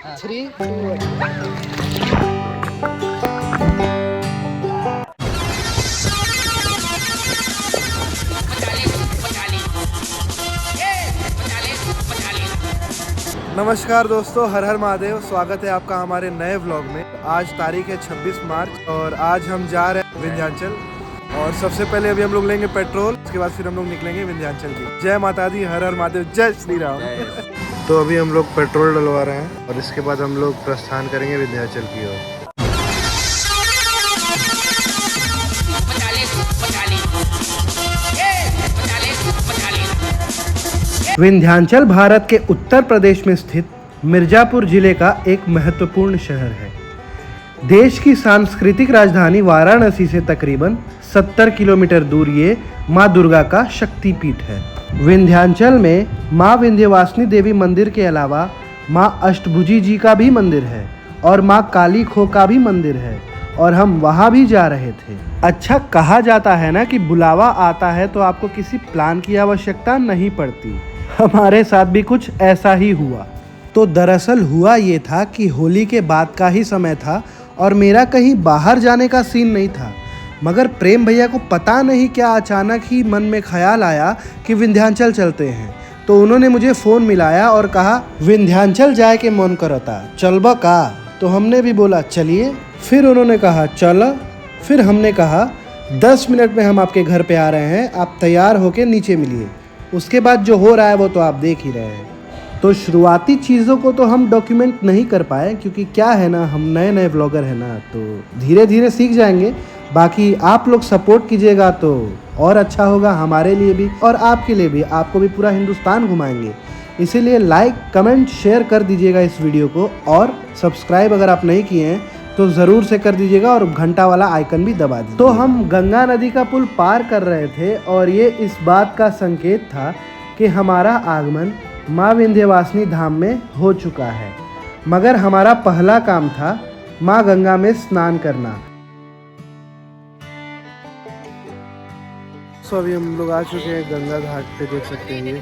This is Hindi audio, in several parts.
3, 2, 1। नमस्कार दोस्तों, हर हर महादेव। स्वागत है आपका हमारे नए व्लॉग में। आज तारीख है 26 मार्च और आज हम जा रहे हैं विंध्याचल। और सबसे पहले अभी हम लोग लेंगे पेट्रोल, उसके बाद फिर हम लोग निकलेंगे विंध्याचल की। जय माता दी, हर हर महादेव, जय श्री राम। तो अभी हम लोग पेट्रोल डलवा रहे हैं और इसके बाद हम लोग प्रस्थान करेंगे विंध्याचल की ओर। विंध्याचल भारत के उत्तर प्रदेश में स्थित मिर्जापुर जिले का एक महत्वपूर्ण शहर है। देश की सांस्कृतिक राजधानी वाराणसी से तकरीबन 70 किलोमीटर दूर ये माँ दुर्गा का शक्तिपीठ है। विंध्याचल में माँ विंध्यवासिनी देवी मंदिर के अलावा माँ अष्टभुजी जी का भी मंदिर है और माँ काली खो का भी मंदिर है और हम वहाँ भी जा रहे थे। अच्छा, कहा जाता है ना कि बुलावा आता है तो आपको किसी प्लान की आवश्यकता नहीं पड़ती। हमारे साथ भी कुछ ऐसा ही हुआ। तो दरअसल हुआ ये था कि होली के बाद का ही समय था और मेरा कहीं बाहर जाने का सीन नहीं था, मगर प्रेम भैया को पता नहीं क्या अचानक ही मन में ख्याल आया कि विंध्याचल चलते हैं। तो उन्होंने मुझे फ़ोन मिलाया और कहा विंध्याचल जाए के मन करता, चलबा का? तो हमने भी बोला चलिए। फिर उन्होंने कहा चलो। फिर हमने कहा 10 मिनट में हम आपके घर पे आ रहे हैं, आप तैयार होके नीचे मिलिए। उसके बाद जो हो रहा है वो तो आप देख ही रहे हैं। तो शुरुआती चीज़ों को तो हम डॉक्यूमेंट नहीं कर पाए, क्योंकि क्या है ना, हम नए नए व्लॉगर हैं ना, तो धीरे धीरे सीख जाएंगे। बाकी आप लोग सपोर्ट कीजिएगा तो और अच्छा होगा हमारे लिए भी और आपके लिए भी। आपको भी पूरा हिंदुस्तान घुमाएंगे, इसीलिए लाइक कमेंट शेयर कर दीजिएगा इस वीडियो को, और सब्सक्राइब अगर आप नहीं किए हैं तो ज़रूर से कर दीजिएगा और घंटा वाला आइकन भी दबा दीजिए। तो हम गंगा नदी का पुल पार कर रहे थे और ये इस बात का संकेत था कि हमारा आगमन माँ विंध्यवासिनी धाम में हो चुका है। मगर हमारा पहला काम था माँ गंगा में स्नान करना। तो अभी हम लोग आ चुके हैं गंगा घाट पे, देख सकते हैं ये।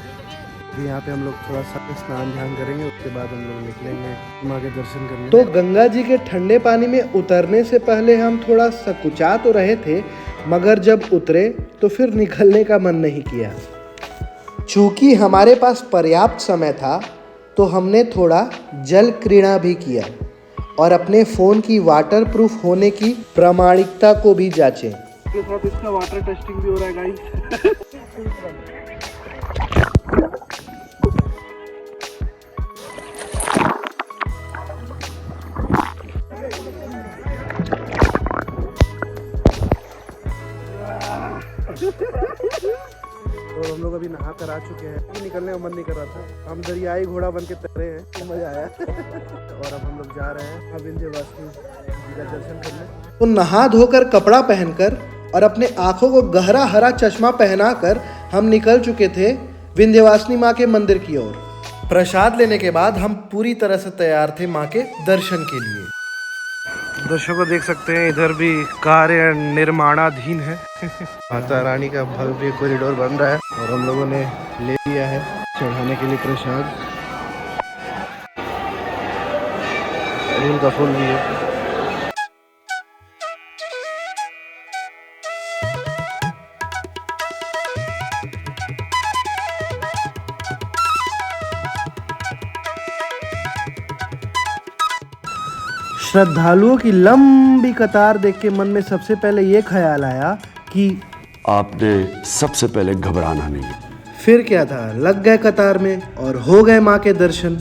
यहाँ पे हम लोग थोड़ा सा स्नान ध्यान करेंगे, उसके बाद हम लोग निकलेंगे माँ के दर्शन करने। तो गंगा जी के ठंडे पानी में उतरने से पहले हम थोड़ा सकुचा तो रहे थे, मगर जब उतरे तो फिर निकलने का मन नहीं किया। चूँकि हमारे पास पर्याप्त समय था तो हमने थोड़ा जल क्रीड़ा भी किया और अपने फ़ोन की वाटरप्रूफ होने की प्रामाणिकता को भी जांचें। के साथ इसका वाटर टेस्टिंग भी हो रहा है गाइस। तो हम लोग अभी नहा कर आ चुके हैं। निकलने का मन नहीं कर रहा था, हम दरियाई घोड़ा बन के तैरे हैं, तो मजा आया। और अब हम लोग जा रहे हैं विंध्यवासिनी जी का दर्शन करने। तो नहा धोकर कपड़ा पहनकर और अपने आंखों को गहरा हरा चश्मा पहनाकर हम निकल चुके थे विंध्यवासिनी माँ के मंदिर की ओर। प्रसाद लेने के बाद हम पूरी तरह से तैयार थे माँ के दर्शन के लिए। दर्शकों देख सकते हैं इधर भी कार्य निर्माणाधीन है। माता रानी का भव्य कॉरिडोर बन रहा है और हम लोगों ने ले लिया है चढ़ाने के लिए प्रसाद। अरहुल का फूल भी है। श्रद्धालुओं की लंबी कतार देख के मन में सबसे पहले ये ख्याल आया कि आपने सबसे पहले घबराना नहीं। फिर क्या था, लग गए कतार में और हो गए माँ के दर्शन।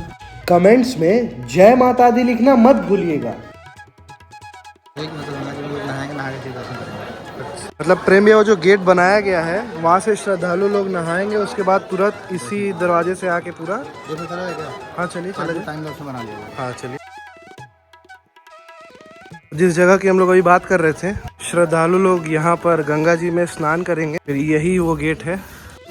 कमेंट्स में जय माता दी लिखना मत भूलिएगा। मतलब प्रेम भैया, वो जो गेट बनाया गया है वहाँ से श्रद्धालु लोग नहाएंगे, उसके बाद तुरंत इसी दरवाजे से आके पूरा। हाँ चलिए चलिए, हाँ चलिए। जिस जगह की हम लोग अभी बात कर रहे थे, श्रद्धालु लोग यहाँ पर गंगा जी में स्नान करेंगे। फिर यही वो गेट है,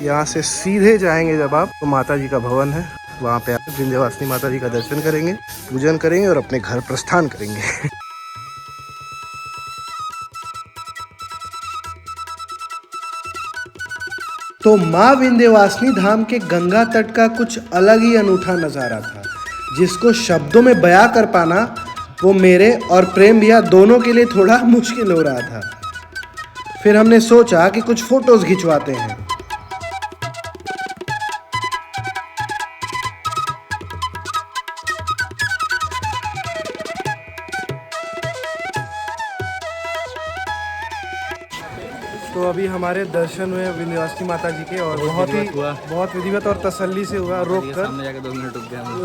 यहाँ से सीधे जाएंगे जब आप तो माता जी का भवन है, वहाँ पे आप विंध्यवासिनी माता जी का दर्शन करेंगे, पूजन करेंगे और अपने घर प्रस्थान करेंगे। तो माँ विंध्यवासिनी धाम के गंगा तट का कुछ अलग ही अनूठा नज़ारा था। जिसको शब्दों में बयां कर पाना वो मेरे और प्रेम भैया दोनों के लिए थोड़ा मुश्किल हो रहा था। फिर हमने सोचा कि कुछ फोटोज खिंचवाते हैं। तो अभी हमारे दर्शन हुए विंध्यवासिनी माता जी के और बहुत विधिवत और तसल्ली से हुआ। रोक कर सामने जाके 2 मिनट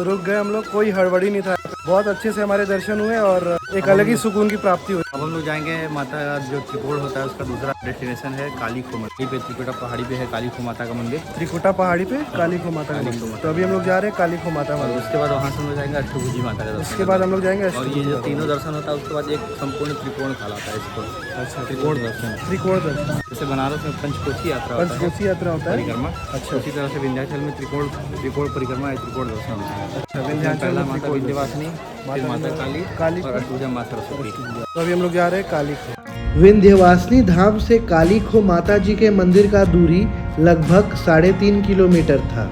रुक गए हम लोग, कोई हड़बड़ी नहीं था। बहुत अच्छे से हमारे दर्शन हुए और एक अलग ही सुकून की प्राप्ति हुई। अब हम लोग जाएंगे माता जो त्रिकोण होता है उसका दूसरा डेस्टिनेशन है काली खो मंदिर पे। त्रिकुटा पहाड़ी पे है काली खो माता का मंदिर। त्रिकुटा पहाड़ी पे काली खो माता का मंदिर। तो अभी हम लोग जा रहे हैं काली खो माता और मंदिर। उसके बाद वहाँ से हम लोग जाएंगे अष्टभुजी माता का दर्शन। उसके बाद हम लोग जाएंगे और ये जो तीनों दर्शन होता है उसके बाद एक संपूर्ण त्रिकोण कहलाता है इसको। अच्छा, त्रिकोण दर्शन। त्रिकोण दर्शन। जैसे बनारस में पंचकोशी यात्रा होता है, पंचकोशी यात्रा होता है। परिक्रमा। अच्छा। उसी तरह से विंध्याचल में त्रिकोण परिक्रमा या त्रिकोण दर्शन होता है। अच्छा, विंध्याचल पहला में माता त्रिकोण विंध्यवासिनी, फिर माता काली और अष्टभुजा माँ सरस्वती। तो अभी हम लोग जा रहे हैं काली खो। विंध्यवासिनी धाम से काली खो माता जी के मंदिर का दूरी लगभग 3.5 किलोमीटर था।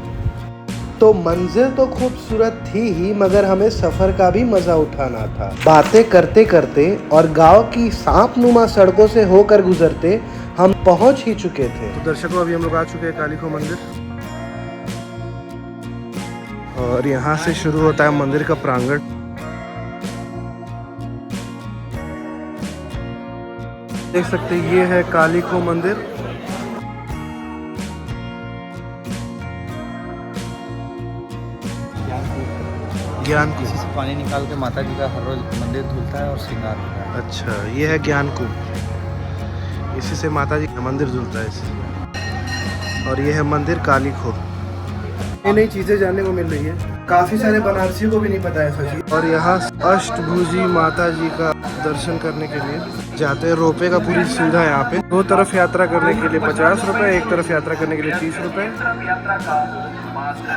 तो मंजिल तो खूबसूरत थी ही, मगर हमें सफर का भी मजा उठाना था। बातें करते करते और गांव की सांप नुमा सड़कों से होकर गुजरते हम पहुंच ही चुके थे। तो दर्शकों अभी हम लोग आ चुके हैं काली खो मंदिर और यहाँ से शुरू होता है मंदिर का प्रांगण। देख सकते हैं ये है काली खो मंदिर। ज्ञान इसी से पानी निकाल के माता जी का हर रोज मंदिर धुलता है और श्रृंगार होता है। अच्छा, ये है ज्ञान कूप। इसी से माता जी का मंदिर धुलता है इससे। और ये है मंदिर काली खो। नई नई चीजें जानने को मिल रही है। काफी सारे बनारसियों को भी नहीं पता है सच। और यहाँ अष्टभुजी माता जी का दर्शन करने के लिए जाते हैं। रोपवे का पूरी सुविधा है यहाँ पे। 2 तरफ यात्रा करने के लिए 50 रुपए, एक तरफ यात्रा करने के लिए 30 रुपए।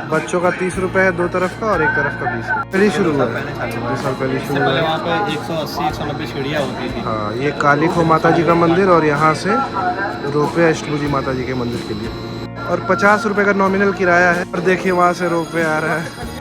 बच्चों का 30 रुपए है 2 तरफ का और एक तरफ का 20 रुपए। पहले शुरू हुआ है, 2 साल पहले शुरू हुआ है। वहाँ पे 180-190 सीढ़ियाँ होती थी। हाँ, ये काली खो माता जी का मंदिर और यहाँ से रोपवे अष्टभुजी माता जी के मंदिर के लिए। और 50 रुपए का नॉमिनल किराया है। और देखिए वहाँ से रोपवे आ रहा है।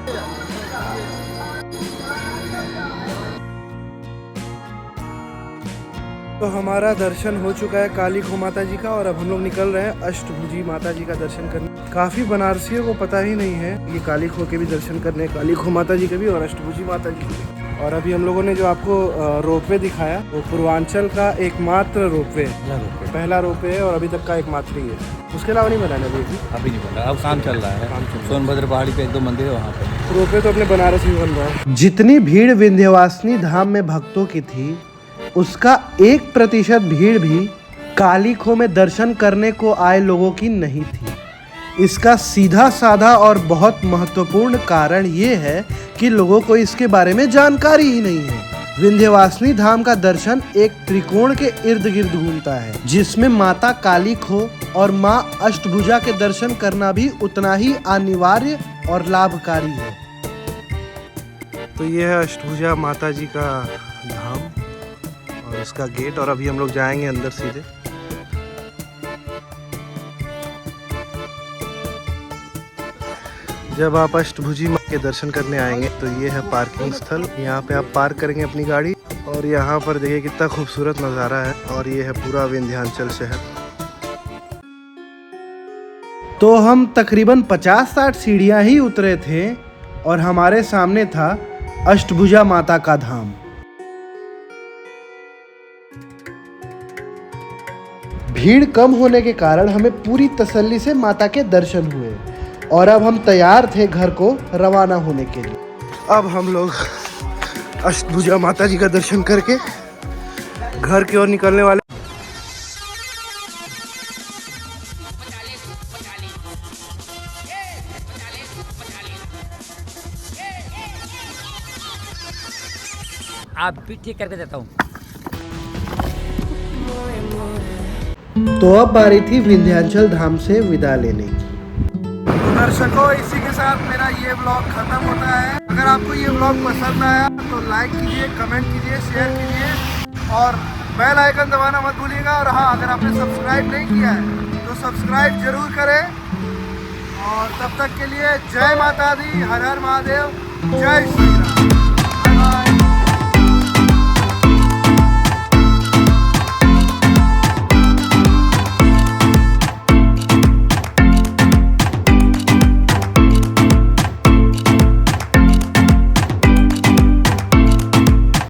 तो हमारा दर्शन हो चुका है काली खो माता जी का और अब हम लोग निकल रहे हैं अष्टभुजी माता जी का दर्शन करने। काफी बनारसियों को पता ही नहीं है ये काली खो के भी दर्शन करने, काली खो माता जी के भी और अष्टभुजी माता जी के भी। और अभी हम लोगों ने जो आपको रोपवे दिखाया वो पूर्वांचल का एकमात्र रोपवे है। पहला रोपवे है और अभी तक का एकमात्र ही है। उसके अलावा नहीं बनाना अभी नहीं बन रहा, अब काम चल रहा है। सोनभद्र पहाड़ी पे 1-2 मंदिर है वहाँ पे। रोपवे तो अपने बनारस में बन रहा है। जितनी भीड़ विंध्यवासिनी धाम में भक्तों की थी उसका 1% भीड़ भी काली खो में दर्शन करने को आए लोगों की नहीं थी। इसका सीधा साधा और बहुत महत्वपूर्ण कारण ये है कि लोगों को इसके बारे में जानकारी ही नहीं है। विंध्यवासिनी धाम का दर्शन एक त्रिकोण के इर्द गिर्द घूमता है, जिसमें माता काली खो और माँ अष्टभुजा के दर्शन करना भी उतना ही अनिवार्य और लाभकारी है। तो ये है अष्टभुजा माता जी का धाम और उसका गेट। और अभी हम लोग जाएंगे अंदर सीधे। जब आप अष्टभुजी माँ के दर्शन करने आएंगे तो ये है पार्किंग स्थल। यहाँ पे आप पार्क करेंगे अपनी गाड़ी और यहाँ पर देखिए कितना खूबसूरत नज़ारा है। और ये है पूरा विंध्याचल शहर। तो हम तकरीबन 50-60 सीढ़ियाँ ही उतरे थे और हमारे सामने था अष्टभुजा माता का धाम। भीड़ कम होने के कारण हमें पूरी तसल्ली से माता के दर्शन हुए और अब हम तैयार थे घर को रवाना होने के लिए। अब हम लोग अष्टभुजा माता जी का दर्शन करके घर की ओर निकलने वाले। आप भी ठीक करके देता हूँ। तो अब बारी थी विंध्याचल धाम से विदा लेने की। दर्शकों, इसी के साथ मेरा ये व्लॉग खत्म होता है। अगर आपको ये व्लॉग पसंद आया तो लाइक कीजिए, कमेंट कीजिए, शेयर कीजिए और बेल आइकन दबाना मत भूलिएगा। और हाँ, अगर आपने सब्सक्राइब नहीं किया है तो सब्सक्राइब जरूर करें। और तब तक के लिए जय माता दी, हर हर महादेव, जय श्री